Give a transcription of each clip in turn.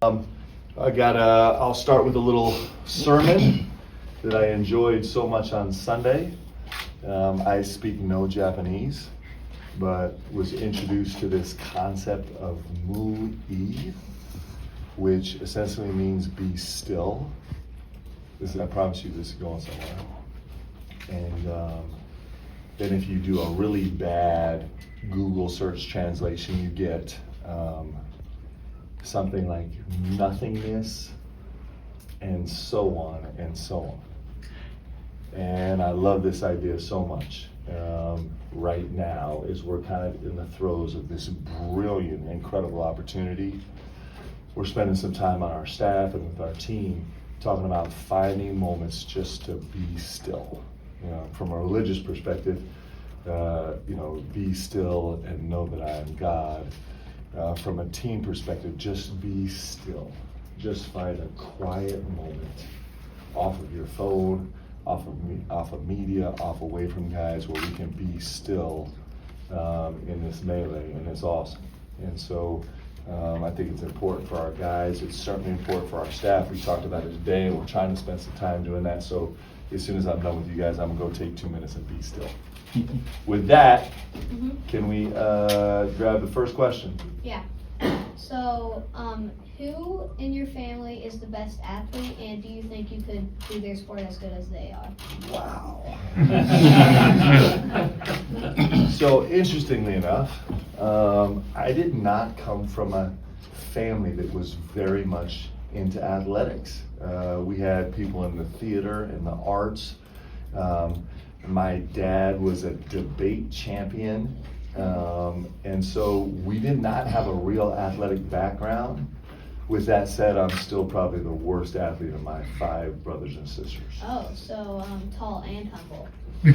I'll start with a little sermon that I enjoyed so much on Sunday. I speak no Japanese, but was introduced to this concept of mu-i, which essentially means be still. I promise you this is going somewhere. And then if you do a really bad Google search translation, you get something like nothingness and so on and so on. And I love this idea so much. Right now is we're kind of in the throes of this brilliant, incredible opportunity. We're spending some time on our staff and with our team talking about finding moments just to be still. From a religious perspective, be still and know that I am God. From a team perspective, just be still. Just find a quiet moment off of your phone, off of media, off away from guys where we can be still in this melee, and it's awesome. And so I think it's important for our guys. It's certainly important for our staff. We talked about it today, and we're trying to spend some time doing that. So as soon as I'm done with you guys, I'm going to go take 2 minutes and be still. With that, can we grab the first question? Yeah. So, who in your family is the best athlete, and do you think you could do their sport as good as they are? Wow. So, interestingly enough, I did not come from a family that was very much into athletics. We had people in the theater and the arts. My dad was a debate champion. And so we did not have a real athletic background. With that said, I'm still probably the worst athlete of my 5 brothers and sisters. Oh, so tall and humble. You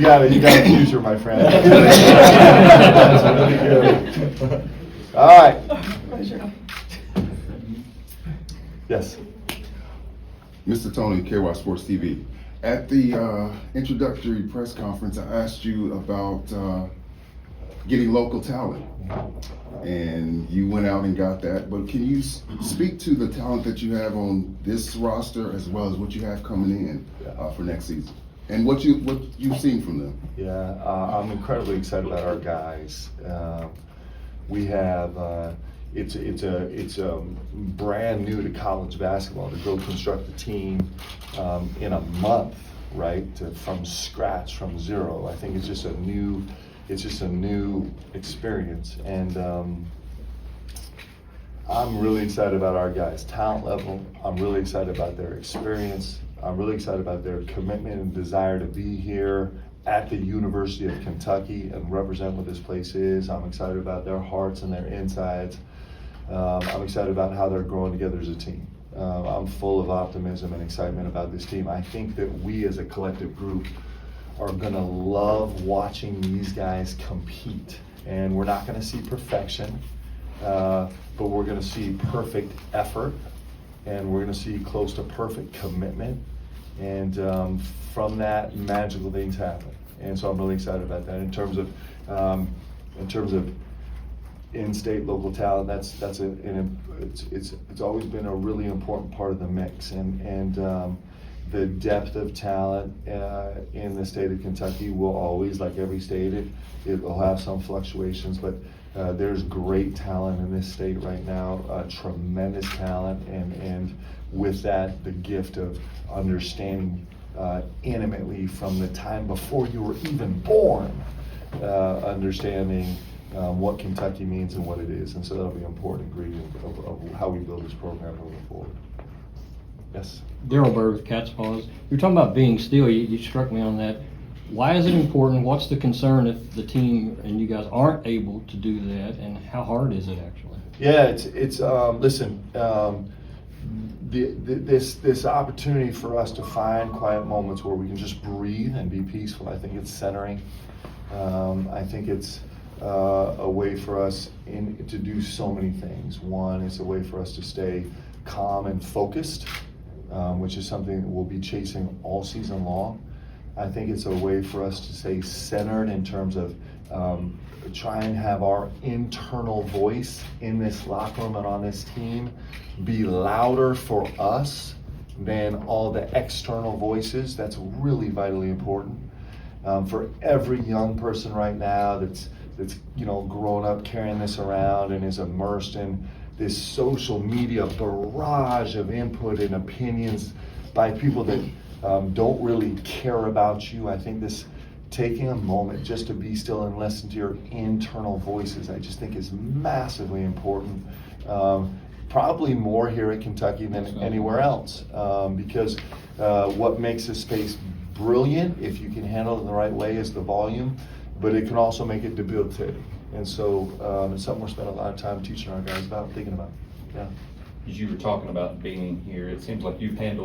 got a future, my friend. That's really good. All right. Yes. Mr. Tony, KY Sports TV. At the introductory press conference, I asked you about getting local talent, and you went out and got that. But can you speak to the talent that you have on this roster, as well as what you have coming in for next season, and what you've seen from them? Yeah, I'm incredibly excited about our guys. We have. It's brand new to college basketball to go construct a team in a month, right? From scratch, from zero. I think it's just a new experience, and I'm really excited about our guys' talent level. I'm really excited about their experience. I'm really excited about their commitment and desire to be here at the University of Kentucky and represent what this place is. I'm excited about their hearts and their insides. I'm excited about how they're growing together as a team. I'm full of optimism and excitement about this team. I think that we as a collective group are gonna love watching these guys compete. And we're not gonna see perfection, but we're gonna see perfect effort, and we're gonna see close to perfect commitment. And from that, magical things happen. And so I'm really excited about that. In terms of in-state local talent, it's always been a really important part of the mix, and the depth of talent in the state of Kentucky will always, like every state, it will have some fluctuations, but there's great talent in this state right now, tremendous talent, and with that, the gift of understanding intimately from the time before you were even born, understanding what Kentucky means and what it is. And so that'll be an important ingredient of how we build this program moving forward. Yes? Daryl Bird with Cat's Paws. You're talking about being still. You struck me on that. Why is it important? What's the concern if the team and you guys aren't able to do that? And how hard is it actually? Yeah, listen, this opportunity for us to find quiet moments where we can just breathe and be peaceful, I think it's centering. I think it's a way for us to do so many things. One, it's a way for us to stay calm and focused, which is something that we'll be chasing all season long. I think it's a way for us to stay centered in terms of try and have our internal voice in this locker room and on this team be louder for us than all the external voices. That's really vitally important. For every young person right now that's grown up carrying this around and is immersed in this social media barrage of input and opinions by people that don't really care about you. I think this taking a moment just to be still and listen to your internal voices, I just think is massively important. Probably more here at Kentucky than anywhere else, because what makes this space brilliant, if you can handle it in the right way, is the volume, but it can also make it debilitating. And so it's something we're spending a lot of time teaching our guys about, thinking about. Yeah. As you were talking about being here, it seems like you've been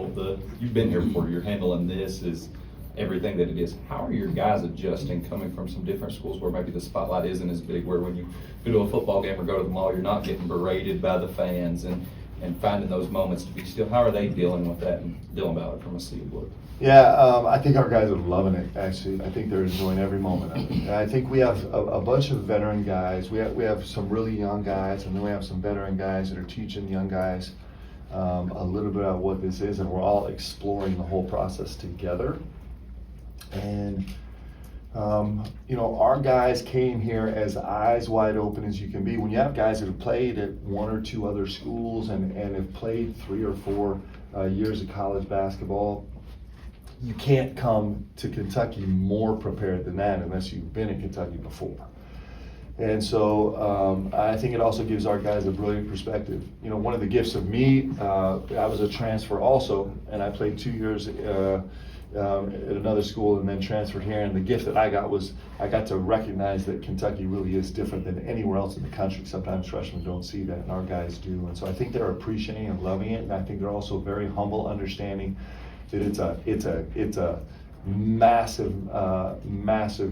here before, you're handling this as everything that it is. How are your guys adjusting coming from some different schools where maybe the spotlight isn't as big, where when you go to a football game or go to the mall, you're not getting berated by the fans and finding those moments to be still? How are they dealing with that and dealing about it from a seat look? Yeah, I think our guys are loving it, actually. I think they're enjoying every moment of it. And I think we have a bunch of veteran guys. We have some really young guys, and then we have some veteran guys that are teaching young guys a little bit about what this is, and we're all exploring the whole process together. And our guys came here as eyes wide open as you can be. When you have guys that have played at one or two other schools and have played 3 or 4 years of college basketball, you can't come to Kentucky more prepared than that unless you've been in Kentucky before. And so I think it also gives our guys a brilliant perspective. One of the gifts of me, I was a transfer also, and I played 2 years at another school and then transferred here. And the gift that I got was I got to recognize that Kentucky really is different than anywhere else in the country. Sometimes freshmen don't see that, and our guys do. And so I think they're appreciating and loving it, and I think they're also very humble, understanding that it's a massive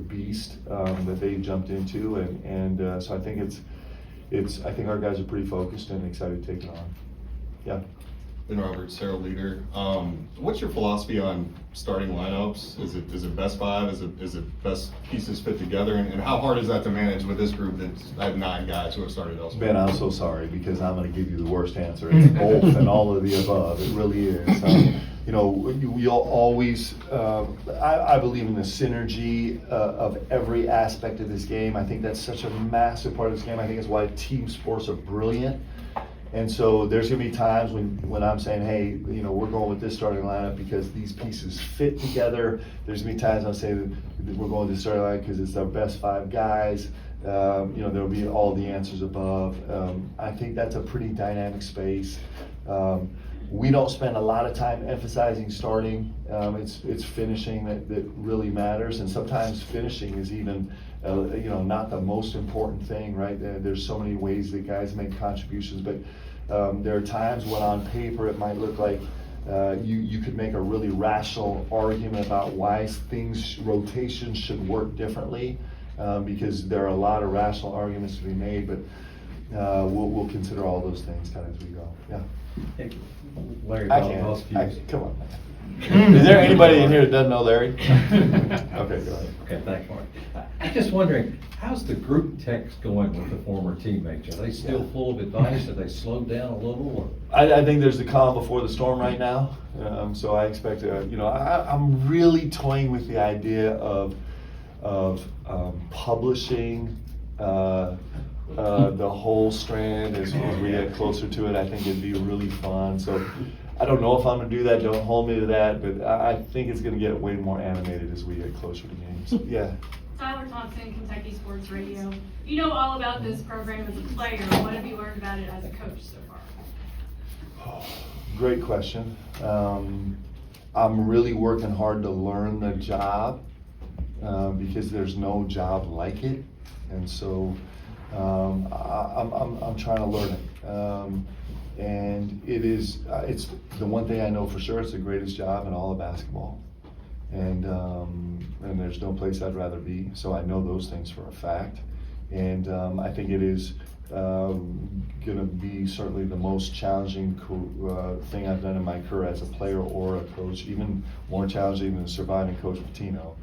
beast that they jumped into, and so I think I think our guys are pretty focused and excited to take it on. Yeah. Ben Roberts, Sarah Leader. What's your philosophy on starting lineups? Is it best 5? Is it best pieces fit together? And how hard is that to manage with this group I have 9 guys who have started elsewhere? Ben, I'm so sorry because I'm going to give you the worst answer. It's both and all of the above. It really is. You'll always, I believe in the synergy of every aspect of this game. I think that's such a massive part of this game. I think it's why team sports are brilliant. And so there's going to be times when I'm saying, hey, we're going with this starting lineup because these pieces fit together. There's going to be times I'll say that we're going with this starting lineup because it's our best 5 guys. There'll be all the answers above. I think that's a pretty dynamic space. We don't spend a lot of time emphasizing starting. It's finishing that really matters, and sometimes finishing is even not the most important thing, right? There's so many ways that guys make contributions, but there are times when on paper it might look like you could make a really rational argument about why rotations should work differently, because there are a lot of rational arguments to be made, but we'll consider all those things kind of as we go. Yeah. Hey, Larry, I can't. Come on, man. Is there anybody in here that doesn't know Larry? Okay, go ahead. Okay, thanks, Mark. I'm just wondering, how's the group text going with the former teammates? Are they still full of advice? Have they slowed down a little? Or? I think there's the calm before the storm right now. So I expect, I'm really toying with the idea of publishing the whole strand as we get closer to it. I think it'd be really fun. So I don't know if I'm gonna do that. Don't hold me to that. But I think it's gonna get way more animated as we get closer to games. Yeah. Tyler Thompson, Kentucky Sports Radio. You know all about this program as a player. What have you learned about it as a coach so far? Great question. I'm really working hard to learn the job because there's no job like it, and so I'm trying to learn it. And it's the one thing I know for sure. It's the greatest job in all of basketball, and there's no place I'd rather be. So I know those things for a fact. And I think it is going to be certainly the most challenging thing I've done in my career as a player or a coach, even more challenging than surviving Coach Pitino,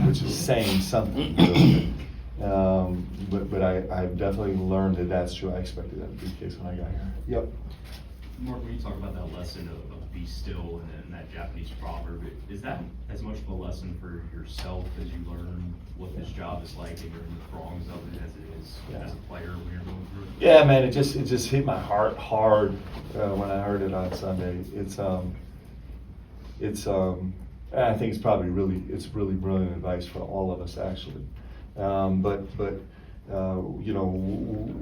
which is saying something. But I've definitely learned that that's true. I expected that to be the case when I got here. Yep. Mark, when you talk about that lesson of be still and that Japanese proverb, is that as much of a lesson for yourself as you learn what this job is like and you're in the throngs of it as it is as a player when you're going through it? Yeah, man, it just hit my heart hard when I heard it on Sunday. I think it's probably really brilliant advice for all of us actually. You know,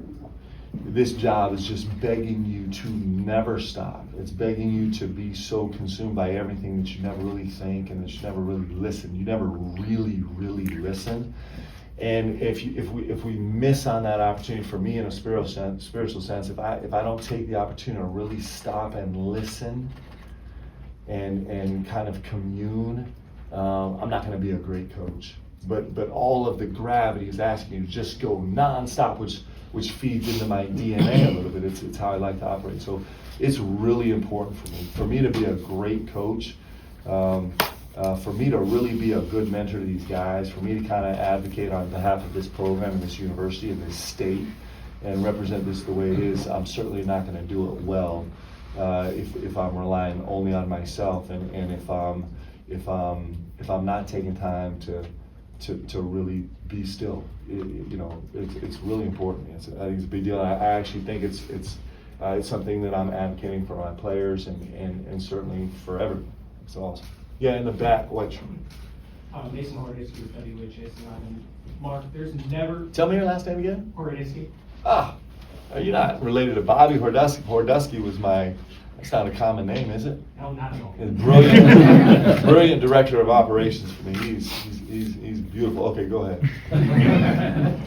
this job is just begging you to never stop. It's begging you to be so consumed by everything that you never really think and that you never really listen. You never really listen. And if we miss on that opportunity, for me in a spiritual sense, if I don't take the opportunity to really stop and listen and kind of commune, I'm not going to be a great coach. But all of the gravity is asking you to just go nonstop, which feeds into my DNA a little bit. It's how I like to operate. So it's really important for me to be a great coach, for me to really be a good mentor to these guys, for me to kind of advocate on behalf of this program and this university and this state and represent this the way it is. I'm certainly not going to do it well if I'm relying only on myself and if I'm not taking time to really be still. It's really important. I think it's a big deal. I actually think it's something that I'm advocating for my players and certainly for everyone. It's awesome. Yeah, in the back, what? Mason Hordisky with WHS. Mark, there's never. Tell me your last name again. Hordisky. Ah, you're not related to Bobby Hordusky. Hordusky was that's not a common name, is it? No, not at all. Brilliant director of operations for me. He's beautiful. Okay, go ahead.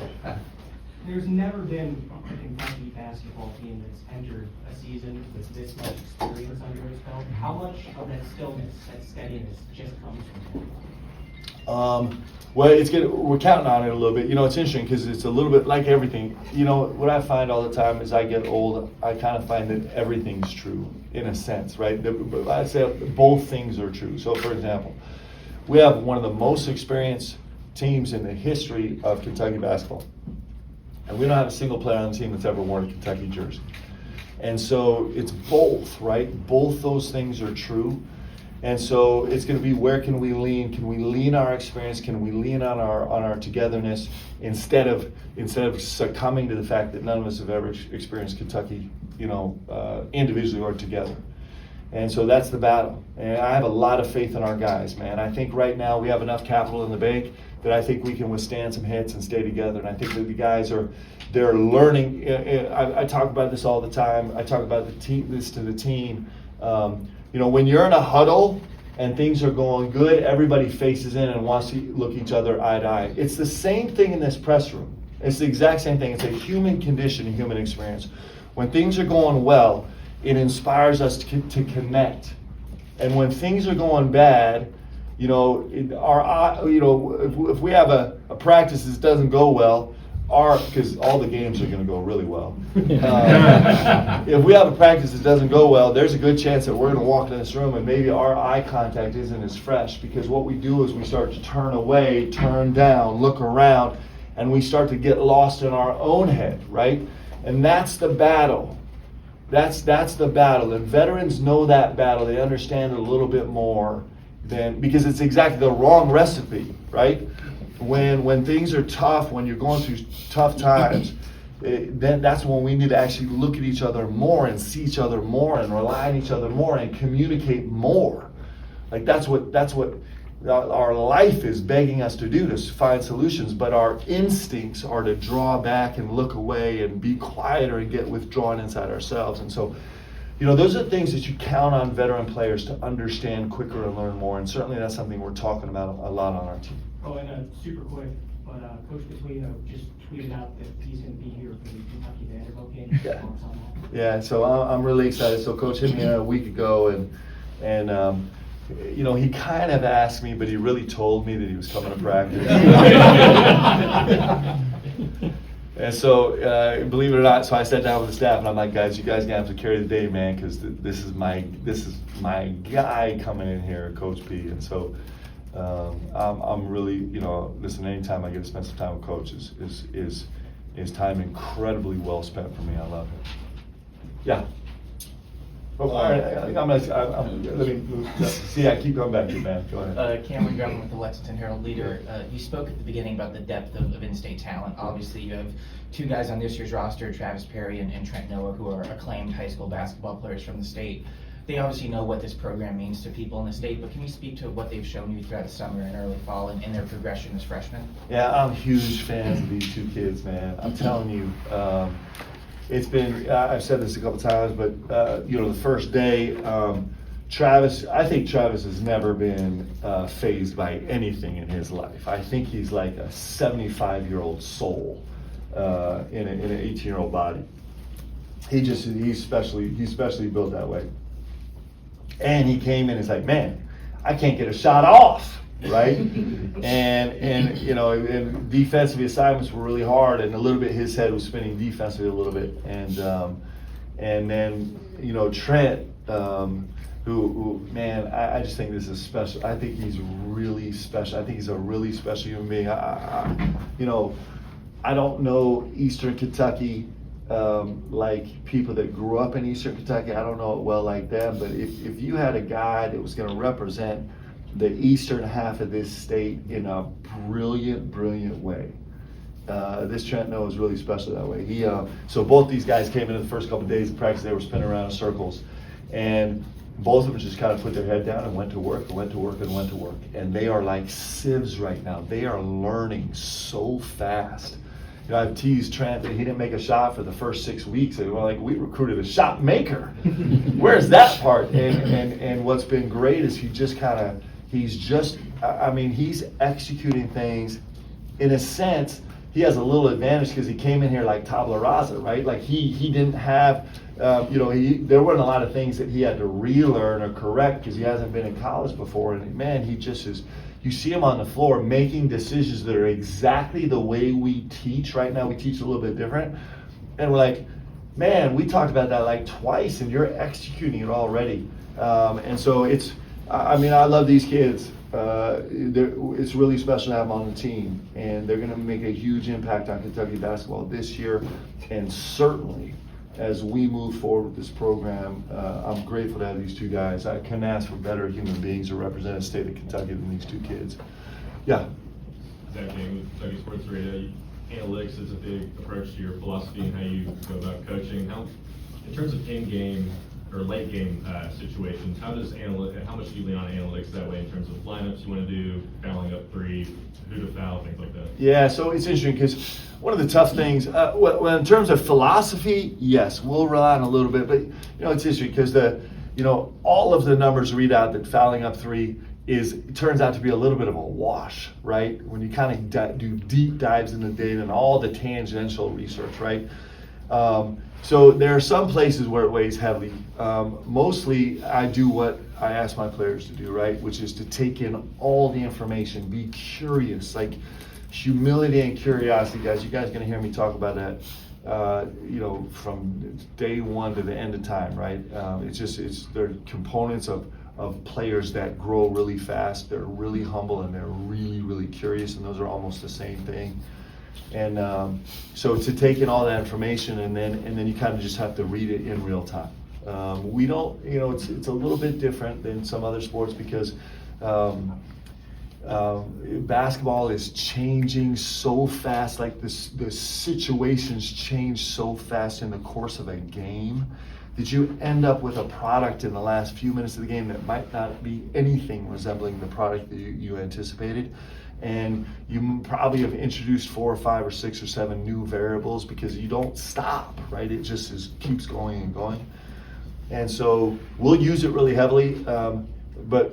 There's never been a Kentucky basketball team that's entered a season with this much experience under its belt. How much of that stillness, that steadiness, just comes from that? Well, we're counting on it a little bit. It's interesting because it's a little bit like everything. What I find all the time as I get old, I kind of find that everything's true in a sense, right? I say both things are true. So, for example, we have one of the most experienced teams in the history of Kentucky basketball. And we don't have a single player on the team that's ever worn a Kentucky jersey. And so it's both, right? Both those things are true. And so it's going to be, where can we lean? Can we lean our experience? Can we lean on our togetherness instead of succumbing to the fact that none of us have ever experienced Kentucky, individually or together? And so that's the battle. And I have a lot of faith in our guys, man. I think right now we have enough capital in the bank that I think we can withstand some hits and stay together. And I think that the guys they're learning. I talk about this all the time. I talk about this to the team. When you're in a huddle and things are going good, everybody faces in and wants to look each other eye to eye. It's the same thing in this press room. It's the exact same thing. It's a human condition, a human experience. When things are going well, it inspires us to connect. And when things are going bad, if we have a practice that doesn't go well, because all the games are going to go really well. If we have a practice that doesn't go well, there's a good chance that we're going to walk in this room and maybe our eye contact isn't as fresh, because what we do is we start to turn away, turn down, look around, and we start to get lost in our own head, right? And that's the battle. That's the battle. And veterans know that battle. They understand it a little bit more because it's exactly the wrong recipe, right? When things are tough, when you're going through tough times, then that's when we need to actually look at each other more and see each other more and rely on each other more and communicate more. Like that's what our life is begging us to do, to find solutions. But our instincts are to draw back and look away and be quieter and get withdrawn inside ourselves. And so, those are things that you count on veteran players to understand quicker and learn more. And certainly that's something we're talking about a lot on our team. Oh, and super quick, but Coach Pitino just tweeted out that he's going to be here for the Kentucky Vanderbilt game. Yeah. Yeah, so I'm really excited. So Coach hit me a week ago, and he kind of asked me, but he really told me that he was coming to practice. And so, believe it or not, so I sat down with the staff and I'm like, guys, you guys gonna have to carry the day, man, because this is my guy coming in here, Coach P. And so, I'm really, you know, listen, anytime I get to spend some time with Coach is time incredibly well spent for me. I love it. Yeah. Oh, all right, let me see. I keep going back to you, man. Go ahead. Cameron Drummond with the Lexington Herald Leader. You spoke at the beginning about the depth of in-state talent. Obviously, you have two guys on this year's roster, Travis Perry and Trent Noah, who are acclaimed high school basketball players from the state. They obviously know what this program means to people in the state, but can you speak to what they've shown you throughout the summer and early fall and their progression as freshmen? Yeah, I'm huge fans of these two kids, man. I'm telling you. It's been, I've said this a couple times, but, you know, the first day, Travis, I think Travis has never been fazed by anything in his life. I think he's like a 75-year-old soul in an 18-year-old body. He's specially built that way. And he came in and he's like, man, I can't get a shot off. Right? and you know, and defensive assignments were really hard, and a little bit his head was spinning defensively a little bit, and then, you know, Trent, who man, I just think this is special. I think he's really special. I think he's a really special human being. You know, I don't know Eastern Kentucky like people that grew up in Eastern Kentucky. I don't know it well like them, but if you had a guy that was going to represent the eastern half of this state in a brilliant way. This Trent Noah is really special that way. So both these guys came in the first couple of days of practice. They were spinning around in circles, and both of them just kind of put their head down and went to work. And they are like sieves right now. They are learning so fast. You know, I've teased Trent that he didn't make a shot for the first 6 weeks. And we're like, we recruited a shot maker. Where's that part? And what's been great is he's executing things. In a sense, he has a little advantage because he came in here like tabula rasa, right? Like he didn't have, there weren't a lot of things that he had to relearn or correct because he hasn't been in college before. And man, he just is. You see him on the floor making decisions that are exactly the way we teach right now. We teach a little bit different. And we're like, man, we talked about that like twice and you're executing it already. And so I love these kids. It's really special to have them on the team. And they're going to make a huge impact on Kentucky basketball this year. And certainly, as we move forward with this program, I'm grateful to have these two guys. I couldn't ask for better human beings to represent the state of Kentucky than these two kids. Yeah. Zach King with Kentucky Sports Radio. Analytics is a big approach to your philosophy and how you go about coaching. In terms of in-game or late-game situations, how much do you lean on analytics that way in terms of lineups you want to do, fouling up three, who to foul, things like that? Yeah, so it's interesting because one of the tough things, in terms of philosophy, yes, we'll rely on a little bit, but it's interesting because all of the numbers read out that fouling up three it turns out to be a little bit of a wash, right? When you kind of do deep dives in the data and all the tangential research, right? So there are some places where it weighs heavily. Mostly I do what I ask my players to do, right? Which is to take in all the information, be curious, like humility and curiosity, guys. You guys are gonna hear me talk about that, from day one to the end of time, right? They're components of players that grow really fast. They're really humble and they're really, really curious, and those are almost the same thing. And so to take in all that information and then you kind of just have to read it in real time. We don't, it's a little bit different than some other sports because basketball is changing so fast. Like the situations change so fast in the course of a game that you end up with a product in the last few minutes of the game that might not be anything resembling the product that you anticipated. And you probably have introduced 4 or 5 or 6 or 7 new variables because you don't stop, right? It just keeps going and going. And so we'll use it really heavily, but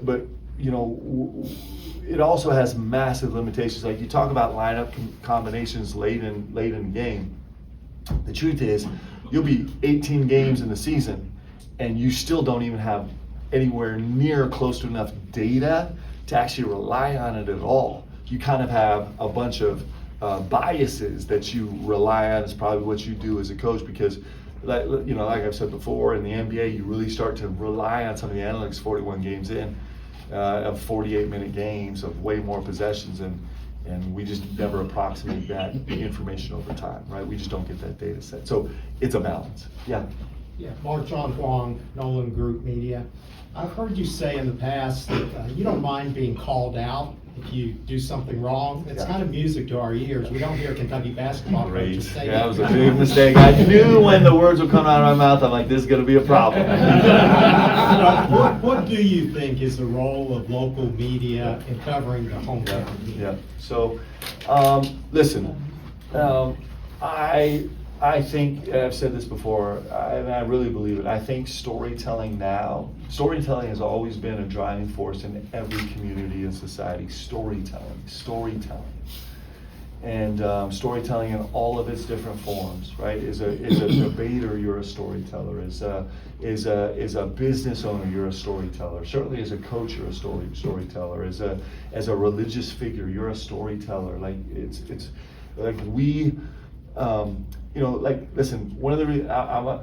it also has massive limitations. Like you talk about lineup combinations late in the game. The truth is, you'll be 18 games in the season, and you still don't even have anywhere near close to enough data to actually rely on it at all. You kind of have a bunch of biases that you rely on is probably what you do as a coach, because like I've said before, in the NBA you really start to rely on some of the analytics 41 games in, of 48-minute games, of way more possessions, and we just never approximate that information over time, right? We just don't get that data set. So it's a balance. Yeah. Yeah, Mark John Huang, Nolan Group Media. I've heard you say in the past that you don't mind being called out if you do something wrong. It's kind of music to our ears. We don't hear Kentucky basketball Great. coaches say Yeah, that was a big mistake. I knew when the words would come out of my mouth, I'm like, this is going to be a problem. What do you think is the role of local media in covering the hometown? Yeah. So, listen, I think, and I've said this before, and I really believe it, I think storytelling has always been a driving force in every community and society. Storytelling. And storytelling in all of its different forms, right? As a debater, you're a storyteller. As a business owner, you're a storyteller. Certainly as a coach, you're a storyteller. As a religious figure, you're a storyteller. Like it's like we. Listen, one of the,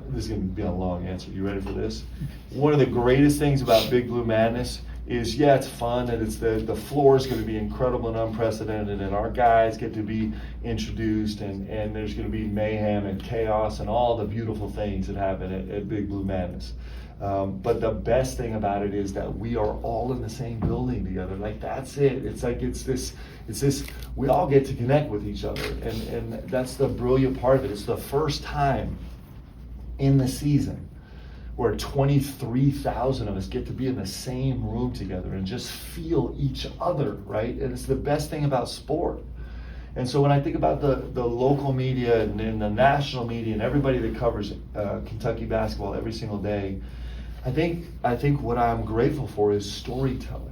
this is going to be a long answer. You ready for this? One of the greatest things about Big Blue Madness is, yeah, it's fun, and it's the floor is going to be incredible and unprecedented, and our guys get to be introduced, and there's going to be mayhem and chaos and all the beautiful things that happen at Big Blue Madness. But the best thing about it is that we are all in the same building together. Like, that's it. It's like it's this. We all get to connect with each other, and that's the brilliant part of it. It's the first time in the season where 23,000 of us get to be in the same room together and just feel each other, right? And it's the best thing about sport. And so when I think about the local media and the national media and everybody that covers Kentucky basketball every single day, I think what I'm grateful for is storytelling.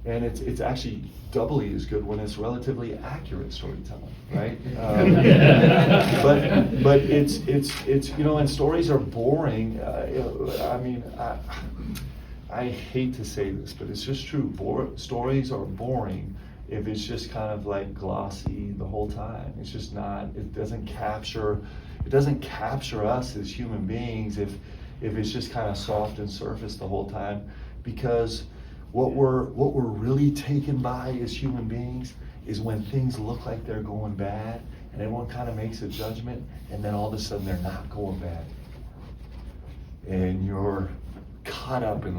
And it's actually doubly as good when it's relatively accurate storytelling, right? But it's and stories are boring. I hate to say this, but it's just true. Stories are boring if it's just kind of like glossy the whole time. It's just not. It doesn't capture us as human beings if it's just kind of soft and surface the whole time, because what we're really taken by as human beings is when things look like they're going bad and everyone kind of makes a judgment, and then all of a sudden they're not going bad and you're caught up in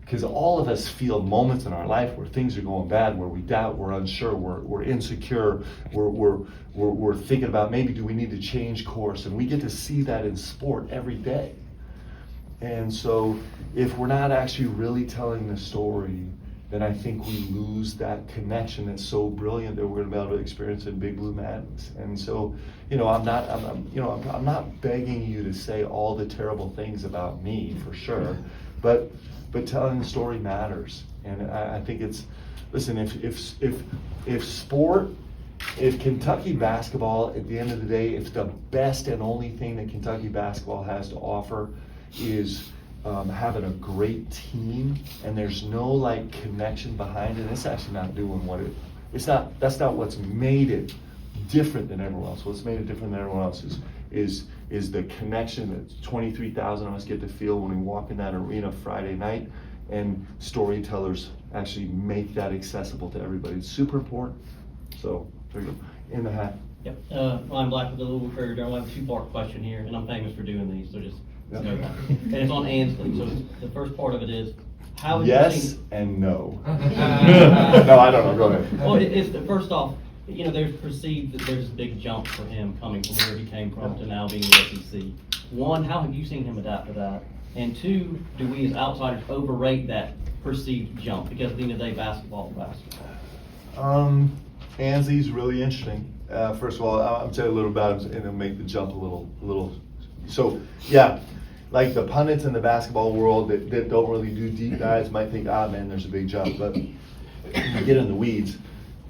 because all of us feel moments in our life where things are going bad, where we doubt, we're unsure, we're insecure, we're thinking about maybe do we need to change course, and we get to see that in sport every day. And so if we're not actually really telling the story, then I think we lose that connection that's so brilliant that we're going to be able to experience in Big Blue Madness. And so, I'm not begging you to say all the terrible things about me, for sure, but telling the story matters. And I think if Kentucky basketball, at the end of the day, if the best and only thing that Kentucky basketball has to offer is having a great team, and there's no connection behind it, it's actually not doing that's not what's made it different than everyone else. What's made it different than everyone else is the connection that 23,000 of us get to feel when we walk in that arena Friday night, and storytellers actually make that accessible to everybody. It's super important. So there you go. In the hat. Yep. I'm Black with the Louisville Courier-Journal. I have a two-part question here, and I'm famous for doing these, so just know that. And it's on Ansley. So the first part of it is, how have you seen... and no. No, I don't know. Go ahead. Well, it's first off, there's perceived that there's a big jump for him coming from where he came from to now being the SEC. One, how have you seen him adapt to that? And two, do we as outsiders overrate that perceived jump? Because at the end of the day, basketball. Ansley's really interesting. First of all, I'll tell you a little about him and it'll make the jump a little. So, yeah, like the pundits in the basketball world that don't really do deep dives might think, man, there's a big jump. But when you get in the weeds,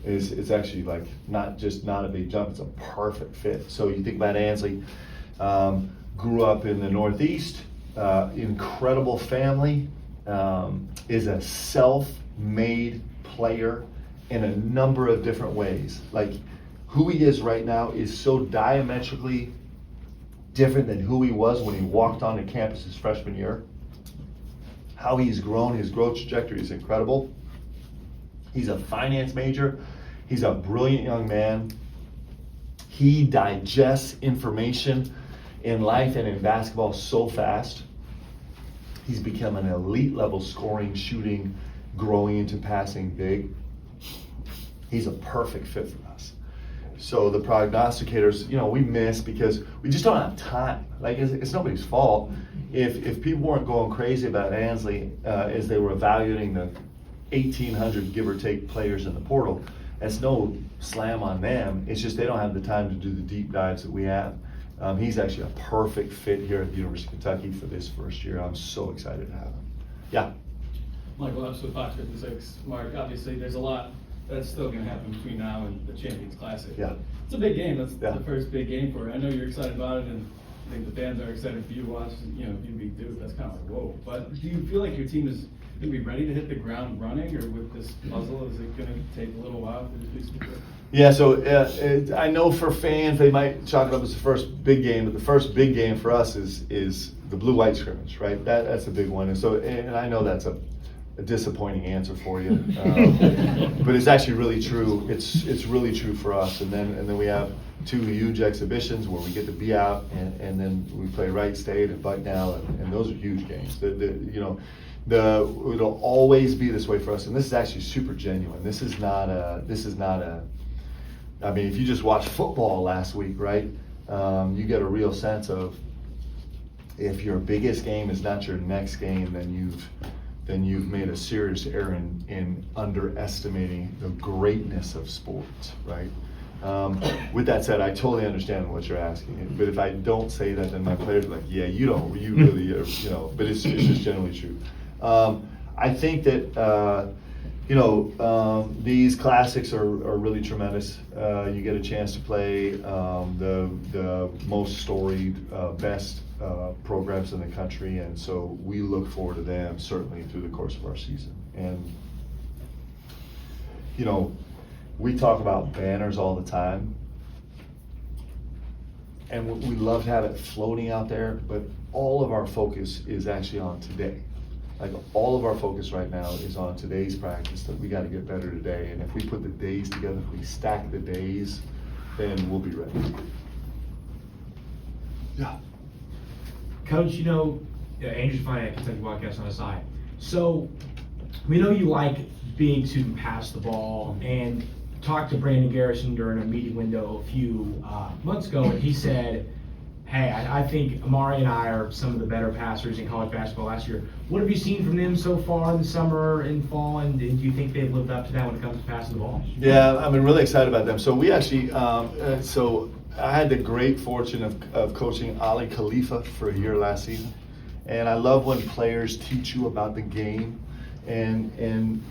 it's actually not a big jump, it's a perfect fit. So you think about Ansley, grew up in the Northeast, incredible family, is a self-made player in a number of different ways. who he is right now is so diametrically different than who he was when he walked onto campus his freshman year. How he's grown, his growth trajectory is incredible. He's a finance major. He's a brilliant young man. He digests information in life and in basketball so fast. He's become an elite level scoring, shooting, growing into passing big. He's a perfect fit for us. So the prognosticators, we miss because we just don't have time. Like, it's nobody's fault. If people weren't going crazy about Ansley as they were evaluating the 1,800 give or take players in the portal, that's no slam on them. It's just they don't have the time to do the deep dives that we have. He's actually a perfect fit here at the University of Kentucky for this first year. I'm so excited to have him. Yeah. Michael Epps with Fox 56. Mark, obviously there's a lot that's still going to happen between now and the Champions Classic. Yeah. It's a big game. That's the first big game for you. I know you're excited about it, and I think the fans are excited for you to watch. You beat Duke. That's kind of like, whoa. But do you feel like your team is going to be ready to hit the ground running, or with this puzzle, is it going to take a little while to do something? Yeah, so I know for fans they might chalk it up as the first big game, but the first big game for us is the blue-white scrimmage, right? That's a big one, and I know that's a disappointing answer for you, but it's actually really true. It's really true for us, and then we have 2 huge exhibitions where we get to be out, and then we play Wright State and Bucknell, and those are huge games. It'll always be this way for us, and this is actually super genuine. This is not a. I mean, if you just watched football last week, right? You get a real sense of if your biggest game is not your next game, then you've made a serious error in underestimating the greatness of sports, right? With that said, I totally understand what you're asking, but if I don't say that, then my players are like, yeah, you really, but it's just generally true. I think that, these classics are really tremendous. You get a chance to play the most storied, best programs in the country, and so we look forward to them certainly through the course of our season. And we talk about banners all the time, and we love to have it floating out there, but all of our focus is actually on today. Like, all of our focus right now is on today's practice, that we got to get better today. And if we put the days together, if we stack the days, then we'll be ready. Yeah. Coach, Andrew Define at Kentucky Wildcats on the side. So we know you like being to pass the ball, and talked to Brandon Garrison during a meeting window a few months ago, and he said, hey, I think Amari and I are some of the better passers in college basketball last year. What have you seen from them so far in the summer and fall, and do you think they've lived up to that when it comes to passing the ball? Yeah, I'm really excited about them. So we actually, so I had the great fortune of coaching Ali Khalifa for a year last season. And I love when players teach you about the game, and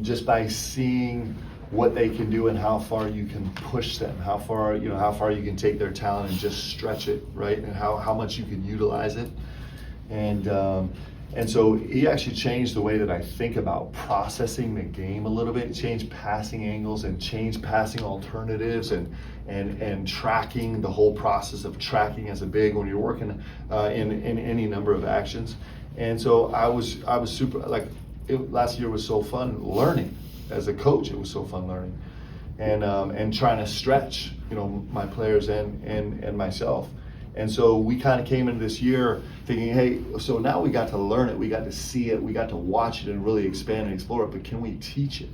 just by seeing what they can do and how far you can push them, how far you can take their talent and just stretch it, right? And how much you can utilize it. And so he actually changed the way that I think about processing the game a little bit, changed passing angles and changed passing alternatives and tracking, the whole process of tracking as a big when you're working in any number of actions. And so I was super, last year was so fun learning. As a coach, it was so fun learning, and trying to stretch, my players and myself. And so we kind of came into this year thinking, hey, so now we got to learn it, we got to see it, we got to watch it and really expand and explore it, but can we teach it?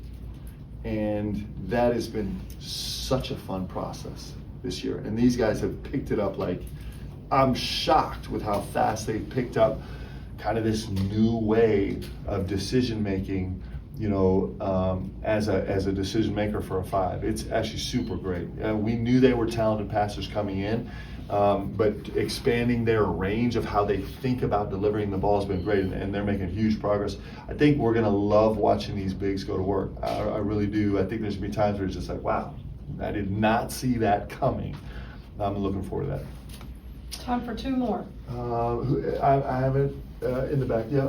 And that has been such a fun process this year. And these guys have picked it up. I'm shocked with how fast they've picked up kind of this new way of decision making, as a decision maker for a 5. It's actually super great. We knew they were talented passers coming in, but expanding their range of how they think about delivering the ball has been great, and they're making huge progress. I think we're going to love watching these bigs go to work. I really do. I think there's going to be times where it's just like, wow, I did not see that coming. I'm looking forward to that. Time for 2 more. I have it in the back, yeah.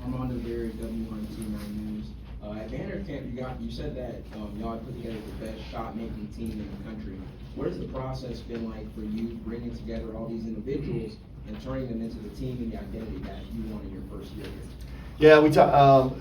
Armando Berry, WNT9 News. At Banner Camp, you said that y'all put together the best shot-making team in the country. What has the process been like for you bringing together all these individuals and turning them into the team and the identity that you want in your first year here? Yeah, we talk.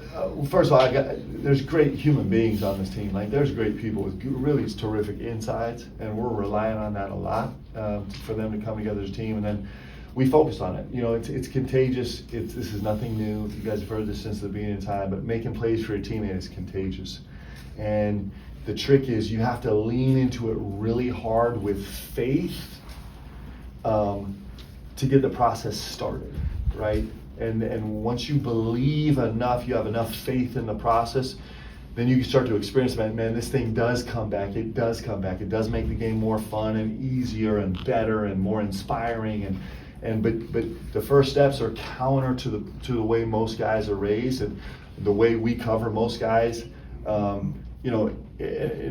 First of all, there's great human beings on this team. Like, there's great people with really terrific insides, and we're relying on that a lot for them to come together as a team. And then we focus on it. You know, it's contagious. This is nothing new. You guys have heard this since the beginning of time. But making plays for your teammate is contagious. And the trick is you have to lean into it really hard with faith to get the process started, right? And once you believe enough, you have enough faith in the process, then you can start to experience, man, this thing does come back. It does come back. It does make the game more fun and easier and better and more inspiring. But the first steps are counter to the way most guys are raised and the way we cover most guys. You know,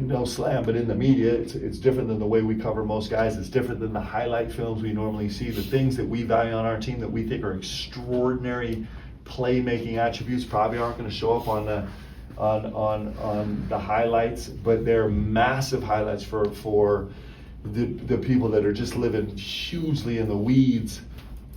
no slam, but in the media, it's different than the way we cover most guys. It's different than the highlight films we normally see. The things that we value on our team that we think are extraordinary playmaking attributes probably aren't going to show up on the highlights, but they're massive highlights for the people that are just living hugely in the weeds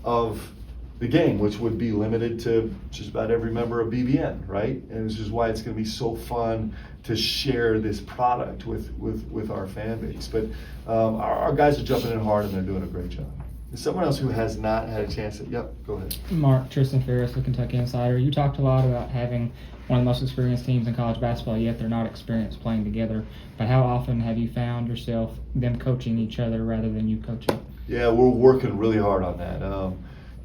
of the game, which would be limited to just about every member of BBN, right? And this is why it's going to be so fun to share this product with our fan base. But our guys are jumping in hard and they're doing a great job. Someone else who has not had a chance to, yep, go ahead. Mark, Tristan Ferris, the Kentucky Insider. You talked a lot about having one of the most experienced teams in college basketball, yet they're not experienced playing together. But how often have you found yourself them coaching each other rather than you coaching? Yeah, we're working really hard on that.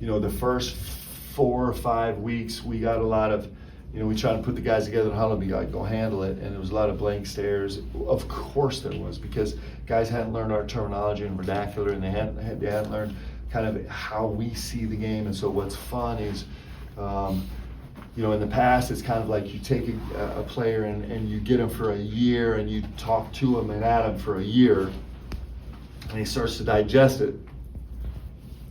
You know, the first 4 or 5 weeks, we got a lot of, you know, we tried to put the guys together and how to be like, go handle it, and there was a lot of blank stares. Of course there was, because guys hadn't learned our terminology and vernacular, and they hadn't learned kind of how we see the game. And so what's fun is, you know, in the past, it's kind of like you take a player and you get him for a year and you talk to him and at him for a year, and he starts to digest it.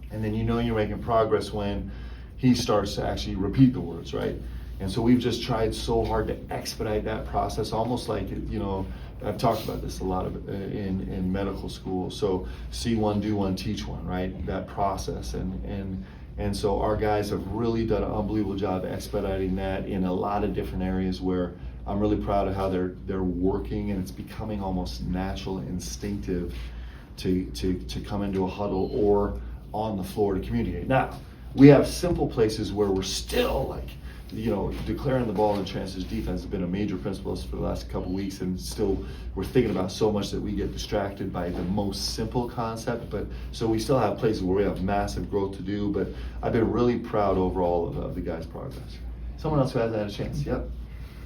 And then you know you're making progress when he starts to actually repeat the words, right? And so we've just tried so hard to expedite that process, almost like, you know, I've talked about this a lot in medical school. So see one, do one, teach one, right? That process. And so our guys have really done an unbelievable job expediting that in a lot of different areas where I'm really proud of how they're working, and it's becoming almost natural, instinctive to come into a huddle or on the floor to communicate. Now, we have simple places where we're still like, you know, declaring the ball in transition defense has been a major principle for the last couple weeks, and still we're thinking about so much that we get distracted by the most simple concept. But so we still have places where we have massive growth to do, but I've been really proud overall of the guys' progress. Someone else who hasn't had a chance, yep.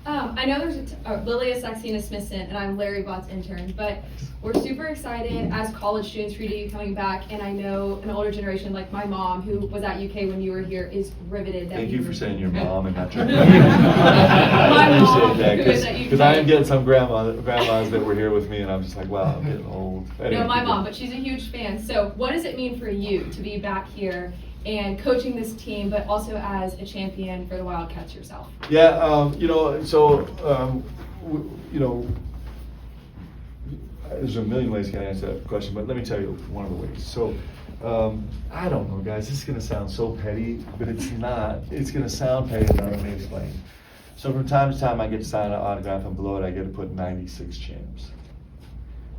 I know there's Lily is Saxena Smithson, and I'm Larry Bott's intern, but we're super excited as college students for you coming back, and I know an older generation like my mom, who was at UK when you were here, is riveted. Thank you for saying your mom and not your My mom, who is at UK. because I am getting some grandmas that were here with me, and I'm just like, wow, I'm getting old. Anyway, No, my mom, but she's a huge fan. So what does it mean for you to be back here and coaching this team, but also as a champion for the Wildcats yourself? Yeah, you know, so, you know, there's a million ways I can answer that question, but let me tell you one of the ways. So, I don't know, guys, this is going to sound so petty, but it's not. It's going to sound petty, but let me explain. So from time to time, I get to sign an autograph, and below it, I get to put 96 champs.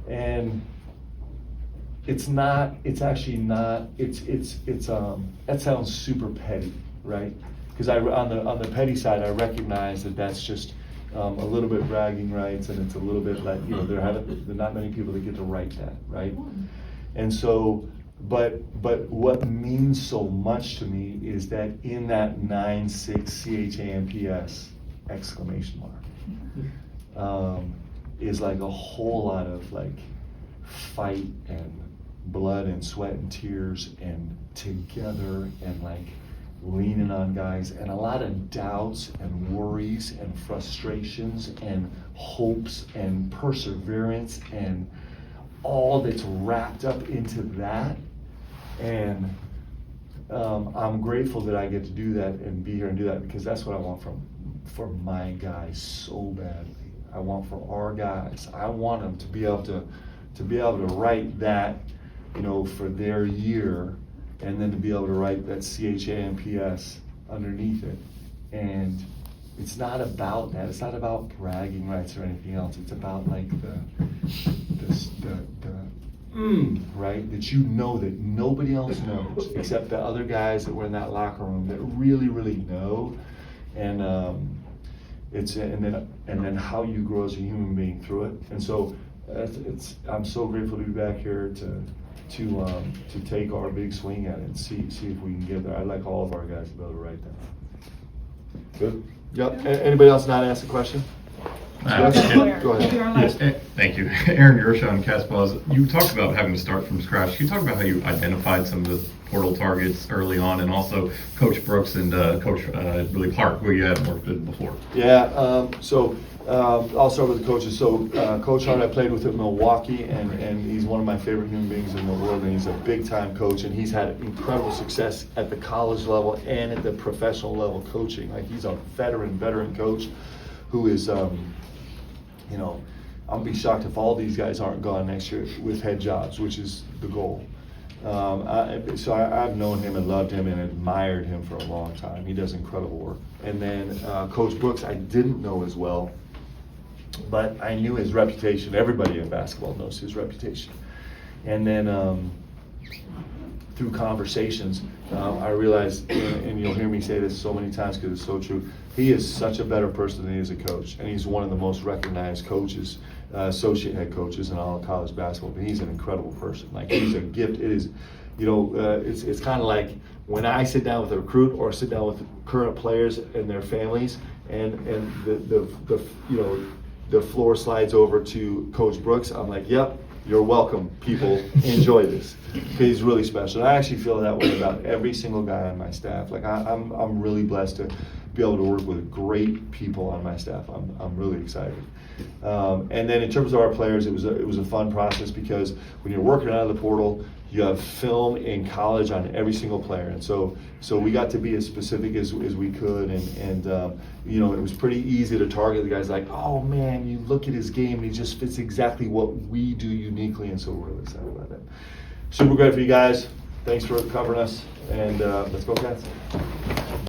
And it's actually not, that sounds super petty, right? Because on the petty side, I recognize that that's just a little bit bragging rights, and it's a little bit like, you know, there are not many people that get to write that, right? And so, but what means so much to me is that in that 96 CHAMPS exclamation mark is like a whole lot of like fight and blood and sweat and tears and together and like leaning on guys, and a lot of doubts and worries and frustrations and hopes and perseverance and all that's wrapped up into that. And I'm grateful that I get to do that and be here and do that, because that's what I want for my guys so badly. I want for our guys. I want them to be able to write that, for their year, and then to be able to write that CHAMPS underneath it. And it's not about that. It's not about bragging rights or anything else. It's about like right? That that nobody else knows except the other guys that were in that locker room that really, really know. And and then how you grow as a human being through it. And so I'm so grateful to be back here to take our big swing at it and see if we can get there. I'd like all of our guys to be able to write that. Good? Yep. Anybody else not ask a question? Go ahead. Yes, thank you. Aaron Gershon, Castbuzz, you talked about having to start from scratch. Can you talk about how you identified some of the portal targets early on, and also Coach Brooks and Coach Billy Clark, who you hadn't worked with before? Yeah, so I'll start with the coaches. So Coach Hart, I played with at Milwaukee, and he's one of my favorite human beings in the world, and he's a big-time coach, and he's had incredible success at the college level and at the professional level coaching. Like, he's a veteran coach who is, I'll be shocked if all these guys aren't gone next year with head jobs, which is the goal. So I've known him and loved him and admired him for a long time. He does incredible work. And then Coach Brooks, I didn't know as well, but I knew his reputation. Everybody in basketball knows his reputation. And then through conversations, I realized, and you'll hear me say this so many times because it's so true, he is such a better person than he is a coach. And he's one of the most recognized coaches, associate head coaches in all of college basketball. But he's an incredible person. Like, he's a gift. It is, it's kind of like when I sit down with a recruit or sit down with current players and their families, and the floor slides over to Coach Brooks. I'm like, yep, you're welcome, people. Enjoy this. He's really special. I actually feel that way about every single guy on my staff. Like, I'm really blessed to be able to work with great people on my staff. I'm really excited. And then in terms of our players, it was a fun process, because when you're working out of the portal, you have film in college on every single player, and so we got to be as specific as we could, and it was pretty easy to target the guys. Like, oh man, you look at his game and he just fits exactly what we do uniquely, and so we're really excited about that. Super great for you guys. Thanks for covering us, and let's go Cats.